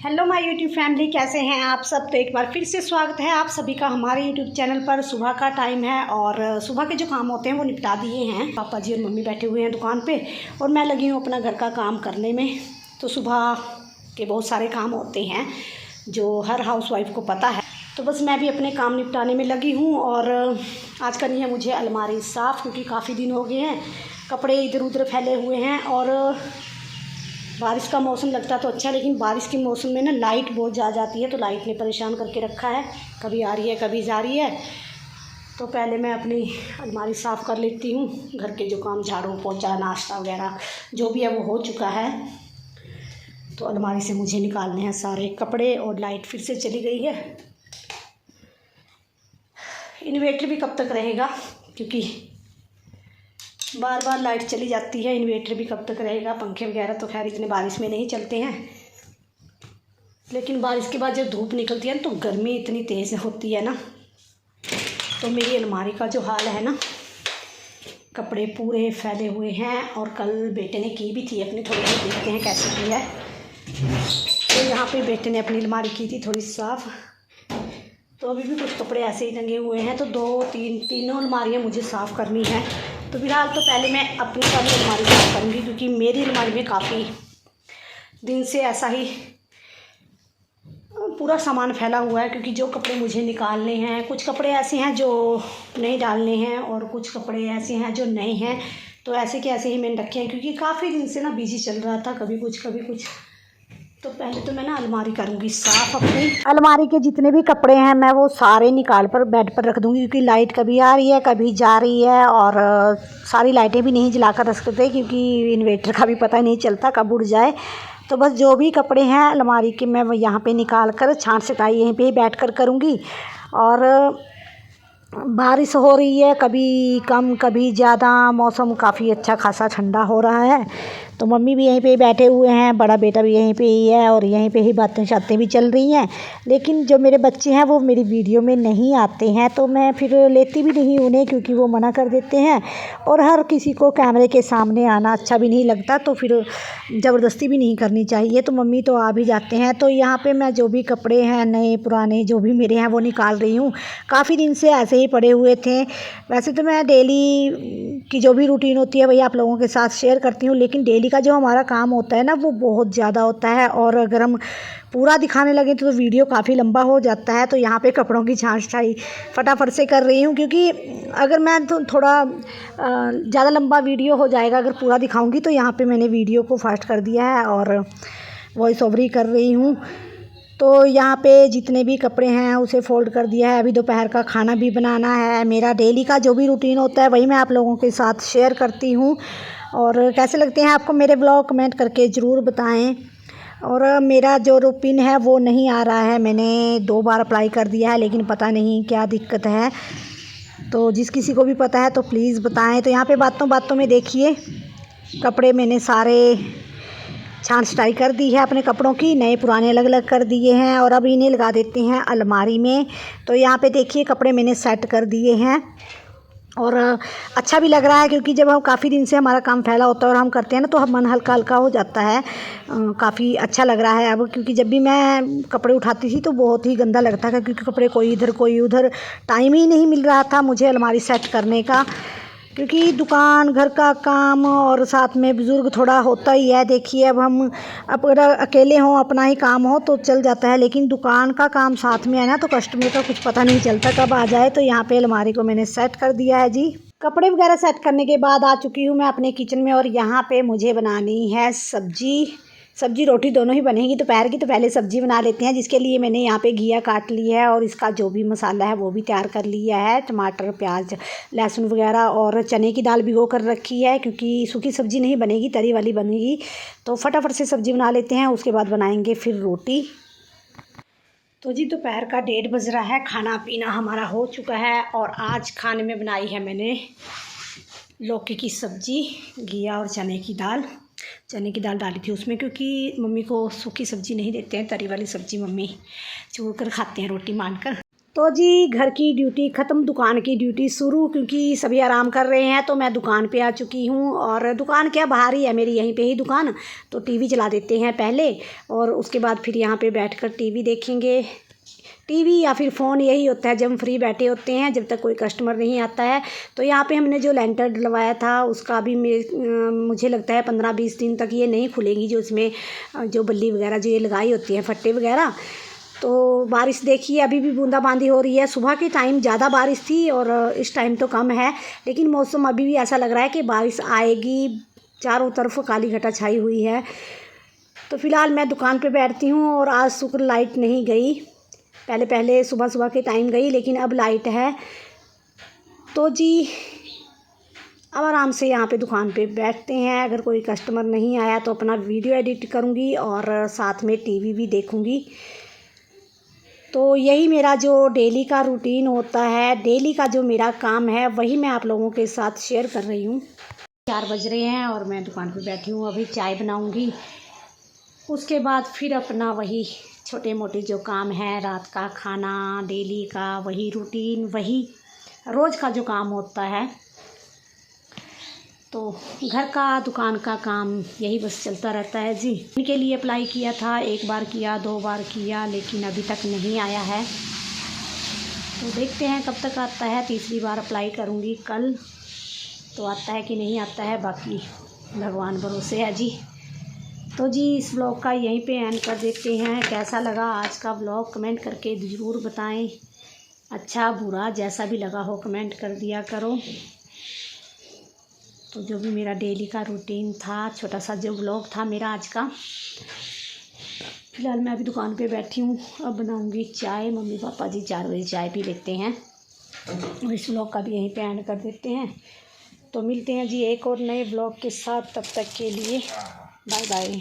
Hello my YouTube family, कैसे हैं आप सब। तो एक बार फिर से स्वागत है आप सभी का हमारे यूट्यूब चैनल पर। सुबह का टाइम है और सुबह के जो काम होते हैं वो निपटा दिए हैं। पापा जी और मम्मी बैठे हुए हैं दुकान पे और मैं लगी हूँ अपना घर का काम करने में। तो सुबह के बहुत सारे काम होते हैं जो हर हाउसवाइफ को पता है। तो बस मैं भी अपने काम निपटाने में लगी हूँ और आज करनी है मुझे अलमारी साफ़, क्योंकि काफ़ी दिन हो गए हैं, कपड़े इधर उधर फैले हुए हैं। और बारिश का मौसम लगता तो अच्छा, लेकिन बारिश के मौसम में ना लाइट बहुत जा जाती है, तो लाइट ने परेशान करके रखा है, कभी आ रही है कभी जा रही है। तो पहले मैं अपनी अलमारी साफ़ कर लेती हूँ। घर के जो काम, झाड़ू पोंछा नाश्ता वगैरह जो भी है वो हो चुका है। तो अलमारी से मुझे निकालने हैं सारे कपड़े। और लाइट फिर से चली गई है। इन्वर्टर भी कब तक रहेगा, क्योंकि बार बार लाइट चली जाती है। इन्वर्टर भी कब तक रहेगा। पंखे वगैरह तो खैर इतने बारिश में नहीं चलते हैं, लेकिन बारिश के बाद जब धूप निकलती है ना तो गर्मी इतनी तेज़ होती है ना। तो मेरी अलमारी का जो हाल है ना, कपड़े पूरे फैले हुए हैं। और कल बेटे ने की भी थी अपनी, थोड़ी सी देखते हैं कैसी की है। तो यहाँ पे बेटे ने अपनी अलमारी की थी थोड़ी साफ़। तो अभी भी कुछ कपड़े ऐसे ही टंगे हुए हैं। तो तीनों अलमारियाँ मुझे साफ़ करनी है। तो फिलहाल तो पहले मैं अपनी वाली अलमारी साफ़ करूँगी, क्योंकि मेरी अलमारी में काफ़ी दिन से ऐसा ही पूरा सामान फैला हुआ है। क्योंकि जो कपड़े मुझे निकालने हैं, कुछ कपड़े ऐसे हैं जो नहीं डालने हैं और कुछ कपड़े ऐसे हैं जो नए हैं। तो ऐसे के ऐसे ही मैंने रखे हैं, क्योंकि काफ़ी दिन से ना बिजी चल रहा था, कभी कुछ कभी कुछ। तो पहले तो मैं ना अलमारी करूँगी साफ़। अपनी अलमारी के जितने भी कपड़े हैं मैं वो सारे निकाल कर बेड पर रख दूँगी, क्योंकि लाइट कभी आ रही है कभी जा रही है। और सारी लाइटें भी नहीं जला कर रख सकते, क्योंकि इन्वर्टर का भी पता नहीं चलता कब उड़ जाए। तो बस जो भी कपड़े हैं अलमारी के मैं यहाँ पे निकाल कर छांट सटाई यहीं पे ही बैठ कर करूँगी। और बारिश हो रही है, कभी कम कभी ज़्यादा, मौसम काफ़ी अच्छा खासा ठंडा हो रहा है। तो मम्मी भी यहीं पे ही बैठे हुए हैं, बड़ा बेटा भी यहीं पे ही है और यहीं पे ही बातें शातें भी चल रही हैं। लेकिन जो मेरे बच्चे हैं वो मेरी वीडियो में नहीं आते हैं, तो मैं फिर लेती भी नहीं उन्हें, क्योंकि वो मना कर देते हैं। और हर किसी को कैमरे के सामने आना अच्छा भी नहीं लगता, तो फिर ज़बरदस्ती भी नहीं करनी चाहिए। तो मम्मी तो आ भी जाते हैं। तो यहाँ पर मैं जो भी कपड़े हैं नए पुराने जो भी मेरे हैं वो निकाल रही हूँ। काफ़ी दिन से ऐसे ही पड़े हुए थे। वैसे तो मैं डेली की जो भी रूटीन होती है वही आप लोगों के साथ शेयर करती हूँ, लेकिन डेली का जो हमारा काम होता है ना वो बहुत ज़्यादा होता है। और अगर हम पूरा दिखाने लगे तो वीडियो काफ़ी लंबा हो जाता है। तो यहाँ पे कपड़ों की छांट छाई फटाफट से कर रही हूँ, क्योंकि अगर मैं तो थोड़ा ज़्यादा लंबा वीडियो हो जाएगा अगर पूरा दिखाऊँगी। तो यहाँ पे मैंने वीडियो को फास्ट कर दिया है और वॉइस ओवर ही कर रही हूँ। तो यहाँ पे जितने भी कपड़े हैं उसे फ़ोल्ड कर दिया है। अभी दोपहर का खाना भी बनाना है। मेरा डेली का जो भी रूटीन होता है वही मैं आप लोगों के साथ शेयर करती हूँ। और कैसे लगते हैं आपको मेरे ब्लॉग कमेंट करके ज़रूर बताएं। और मेरा जो रूटीन है वो नहीं आ रहा है, मैंने 2 बार अप्लाई कर दिया है, लेकिन पता नहीं क्या दिक्कत है। तो जिस किसी को भी पता है तो प्लीज़ बताएं। तो यहाँ पे बातों बातों में देखिए कपड़े मैंने सारे छांट छटाई कर दी है अपने कपड़ों की, नए पुराने अलग अलग कर दिए हैं। और अब इन्हें लगा देते हैं अलमारी में। तो यहाँ पे देखिए कपड़े मैंने सेट कर दिए हैं और अच्छा भी लग रहा है, क्योंकि जब हम काफ़ी दिन से हमारा काम फैला होता है और हम करते हैं ना तो हम मन हल्का हल्का हो जाता है। काफ़ी अच्छा लग रहा है अब, क्योंकि जब भी मैं कपड़े उठाती थी तो बहुत ही गंदा लगता था, क्योंकि कपड़े कोई इधर कोई उधर, टाइम ही नहीं मिल रहा था मुझे अलमारी सेट करने का। क्योंकि दुकान घर का काम और साथ में बुज़ुर्ग थोड़ा होता ही है। देखिए अब अगर अकेले हों अपना ही काम हो तो चल जाता है, लेकिन दुकान का काम साथ में है ना तो कस्टमर का कुछ पता नहीं चलता कब आ जाए। तो यहाँ पे अलमारी को मैंने सेट कर दिया है जी। कपड़े वगैरह सेट करने के बाद आ चुकी हूँ मैं अपने किचन में। और यहाँ पे मुझे बनानी है सब्जी रोटी दोनों ही बनेगी दोपहर की। तो पहले सब्ज़ी बना लेते हैं, जिसके लिए मैंने यहाँ पे घिया काट लिया है और इसका जो भी मसाला है वो भी तैयार कर लिया है। टमाटर प्याज लहसुन वगैरह और चने की दाल भिगो कर रखी है, क्योंकि सूखी सब्ज़ी नहीं बनेगी, तरी वाली बनेगी। तो फटाफट से सब्ज़ी बना लेते हैं, उसके बाद बनाएंगे फिर रोटी। तो जी दोपहर का 1:30 बज रहा है, खाना पीना हमारा हो चुका है। और आज खाने में बनाई है मैंने लौकी की सब्ज़ी, घिया और चने की दाल डाली थी उसमें, क्योंकि मम्मी को सूखी सब्ज़ी नहीं देते हैं, तरी वाली सब्ज़ी मम्मी चूर कर खाते हैं रोटी मान कर। तो जी घर की ड्यूटी ख़त्म, दुकान की ड्यूटी शुरू, क्योंकि सभी आराम कर रहे हैं तो मैं दुकान पे आ चुकी हूँ। और दुकान क्या बाहर ही है मेरी, यहीं पे ही दुकान। तो टीवी चला देते हैं पहले और उसके बाद फिर यहाँ पे बैठकर टीवी देखेंगे। टीवी या फिर फ़ोन यही होता है जब हम फ्री बैठे होते हैं, जब तक कोई कस्टमर नहीं आता है। तो यहाँ पे हमने जो लेंटर डलवाया था उसका भी मुझे लगता है 15-20 दिन तक ये नहीं खुलेगी, जो इसमें जो बल्ली वगैरह जो ये लगाई होती है, फट्टे वगैरह। तो बारिश देखिए अभी भी बूंदाबांदी हो रही है। सुबह के टाइम ज़्यादा बारिश थी और इस टाइम तो कम है, लेकिन मौसम अभी भी ऐसा लग रहा है कि बारिश आएगी। चारों तरफ काली घटा छाई हुई है। तो फ़िलहाल मैं दुकान पे बैठती हूँ और आज शुक्र लाइट नहीं गई। पहले सुबह के टाइम गई, लेकिन अब लाइट है। तो जी अब आराम से यहाँ पे दुकान पे बैठते हैं। अगर कोई कस्टमर नहीं आया तो अपना वीडियो एडिट करूँगी और साथ में टीवी भी देखूँगी। तो यही मेरा जो डेली का रूटीन होता है, डेली का जो मेरा काम है, वही मैं आप लोगों के साथ शेयर कर रही हूँ। 4 बज रहे हैं और मैं दुकान पे बैठी हूँ। अभी चाय बनाऊँगी, उसके बाद फिर अपना वही छोटे मोटे जो काम है, रात का खाना, डेली का वही रूटीन, वही रोज़ का जो काम होता है। तो घर का दुकान का काम यही बस चलता रहता है जी। इनके लिए अप्लाई किया था, 1 बार किया, 2 बार किया, लेकिन अभी तक नहीं आया है। तो देखते हैं कब तक आता है। तीसरी बार अप्लाई करूँगी कल, तो आता है कि नहीं आता है, बाकी भगवान भरोसे है जी। तो जी इस व्लॉग का यहीं पे एंड कर देते हैं। कैसा लगा आज का व्लॉग कमेंट करके ज़रूर बताएं। अच्छा बुरा जैसा भी लगा हो कमेंट कर दिया करो। तो जो भी मेरा डेली का रूटीन था, छोटा सा जो व्लॉग था मेरा आज का। फ़िलहाल मैं अभी दुकान पे बैठी हूँ, अब बनाऊँगी चाय। मम्मी पापा जी 4 बजे चाय पी लेते हैं। और इस व्लॉग का भी यहीं पे एंड कर देते हैं। तो मिलते हैं जी एक और नए व्लॉग के साथ, तब तक के लिए बाय बाय।